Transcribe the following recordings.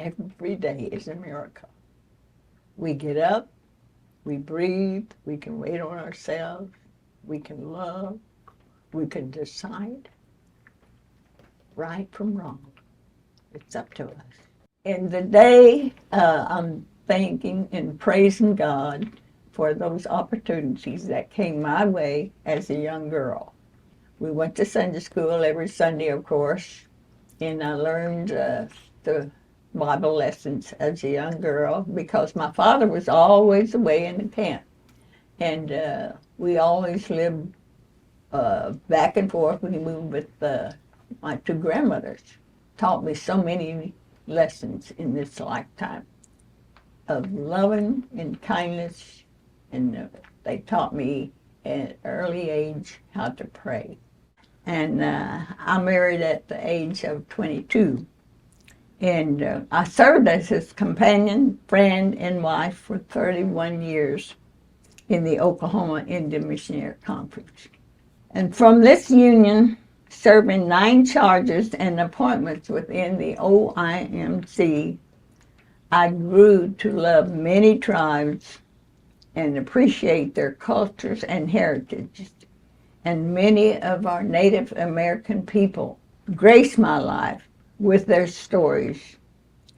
Every day is a miracle. We get up, we breathe, we can wait on ourselves, we can love, we can decide right from wrong. It's up to us. And the day I'm thanking and praising God for those opportunities that came my way as a young girl. We went to Sunday school every Sunday, of course, and I learned the Bible lessons as a young girl because my father was always away in the camp. And we always lived back and forth. We moved with my two grandmothers. Taught me so many lessons in this lifetime of loving and kindness, and they taught me at an early age how to pray. And I married at the age of 22. And I served as his companion, friend, and wife for 31 years in the Oklahoma Indian Missionary Conference. And from this union, serving 9 charges and appointments within the OIMC, I grew to love many tribes and appreciate their cultures and heritages. And many of our Native American people grace my life with their stories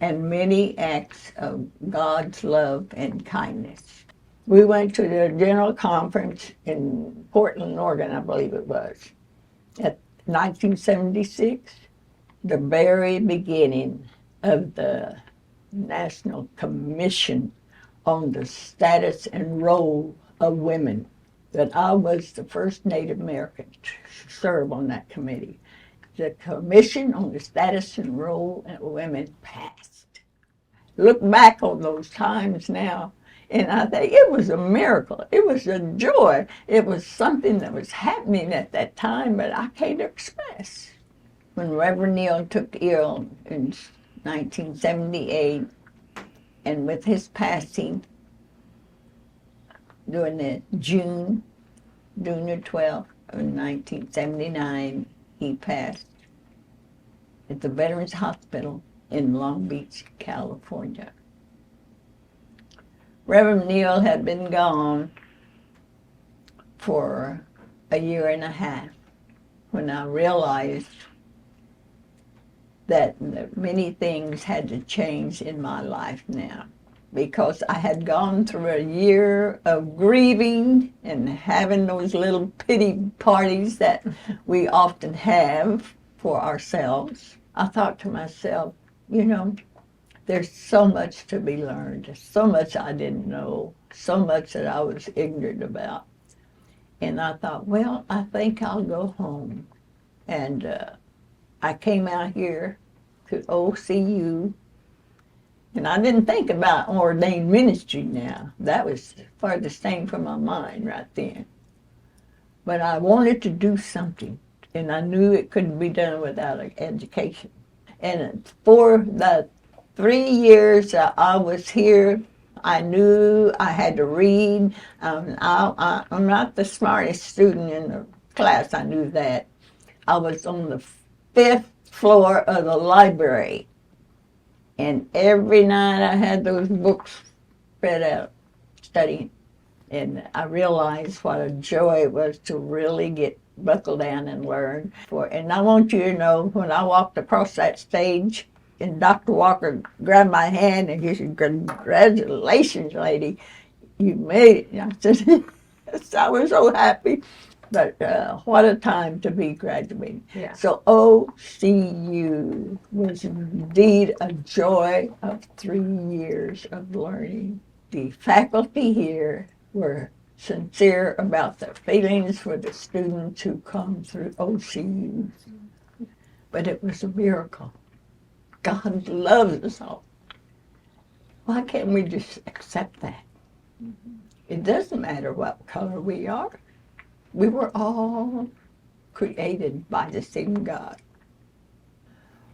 and many acts of God's love and kindness. We went to the General Conference in Horton, Oregon, I believe it was, at 1976, the very beginning of the National Commission on the Status and Role of Women, that I was the first Native American to serve on that committee. The Commission on the Status and Role of Women passed. Look back on those times now, and I think it was a miracle. It was a joy. It was something that was happening at that time, but I can't express. When Reverend Neal took ill in 1978, and with his passing during the June the 12th of 1979, he passed at the Veterans Hospital in Long Beach, California. Reverend Neal had been gone for a year and a half when I realized that many things had to change in my life now, because I had gone through a year of grieving and having those little pity parties that we often have for ourselves. I thought to myself, you know, there's so much to be learned, so much I didn't know, so much that I was ignorant about. And I thought, well, I think I'll go home. And I came out here to OCU, and I didn't think about ordained ministry now. That was farthest thing from my mind right then. But I wanted to do something, and I knew it couldn't be done without an education. And for the 3 years that I was here, I knew I had to read. I'm not the smartest student in the class, I knew that. I was on the 5th floor of the library, and every night I had those books spread out, studying. And I realized what a joy it was to really get buckled down and learn. And I want you to know, when I walked across that stage, and Dr. Walker grabbed my hand and he said, "Congratulations, lady, you made it." And I said, I was so happy. But what a time to be graduating. Yeah. So OCU was indeed a joy of 3 years of learning. The faculty here were sincere about their feelings for the students who come through OCU. But it was a miracle. God loves us all. Why can't we just accept that? It doesn't matter what color we are. We were all created by the same God.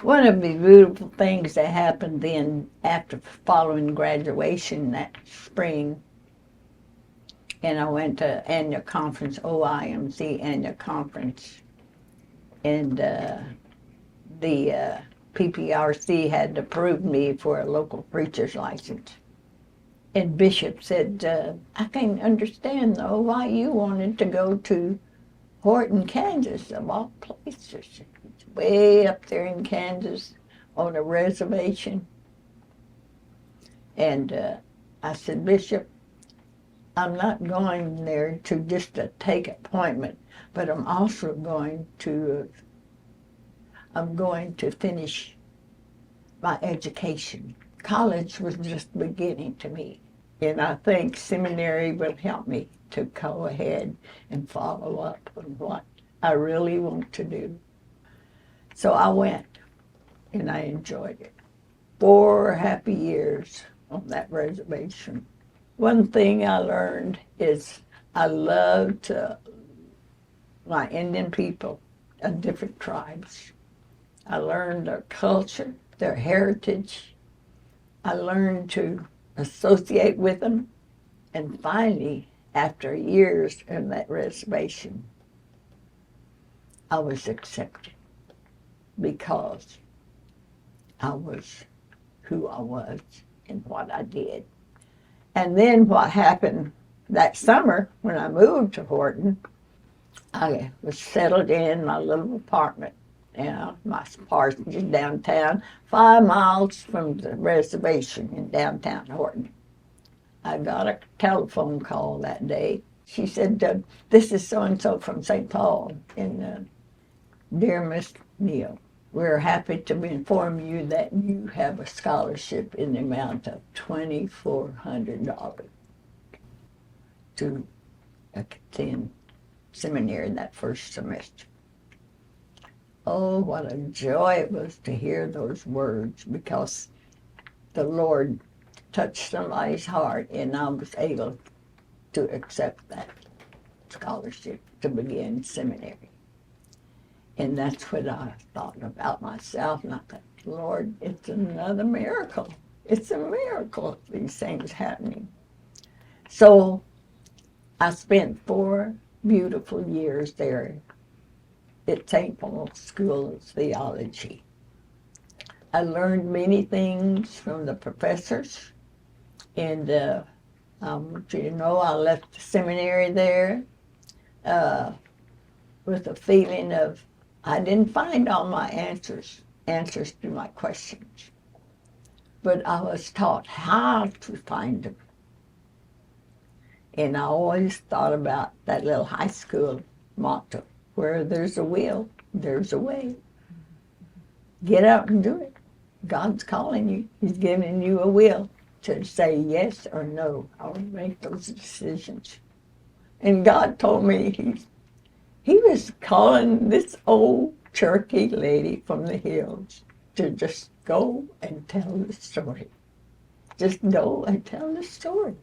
One of the beautiful things that happened then, after following graduation that spring, and I went to annual conference, OIMC annual conference, and the PPRC had approved me for a local preacher's license. And Bishop said, I can't understand, though, why you wanted to go to Horton, Kansas, of all places. It's way up there in Kansas on a reservation. And I said, Bishop, I'm not going there to just to take appointment, but I'm also going to finish my education. College was just beginning to me, and I think seminary will help me to go ahead and follow up on what I really want to do. So I went, and I enjoyed it. 4 happy years on that reservation. One thing I learned is I loved my Indian people of different tribes. I learned their culture, their heritage. I learned to associate with them. And finally, after years in that reservation, I was accepted because I was who I was and what I did. And then what happened that summer when I moved to Horton, I was settled in my little apartment. My parsonage downtown, 5 miles from the reservation in downtown Horton. I got a telephone call that day. She said, this is so-and-so from St. Paul. And dear Miss Neal, we're happy to inform you that you have a scholarship in the amount of $2,400 to attend seminary in that first semester. Oh, what a joy it was to hear those words, because the Lord touched somebody's heart, and I was able to accept that scholarship to begin seminary. And that's what I thought about myself, and I thought, Lord, it's another miracle. It's a miracle, these things happening. So I spent 4 beautiful years there at St. Paul's School of Theology. I learned many things from the professors, and I want you to know I left the seminary there with a feeling of I didn't find all my answers to my questions, but I was taught how to find them. And I always thought about that little high school motto, where there's a will, there's a way. Get out and do it. God's calling you. He's giving you a will to say yes or no. I'll make those decisions. And God told me he was calling this old Cherokee lady from the hills to just go and tell the story. Just go and tell the story.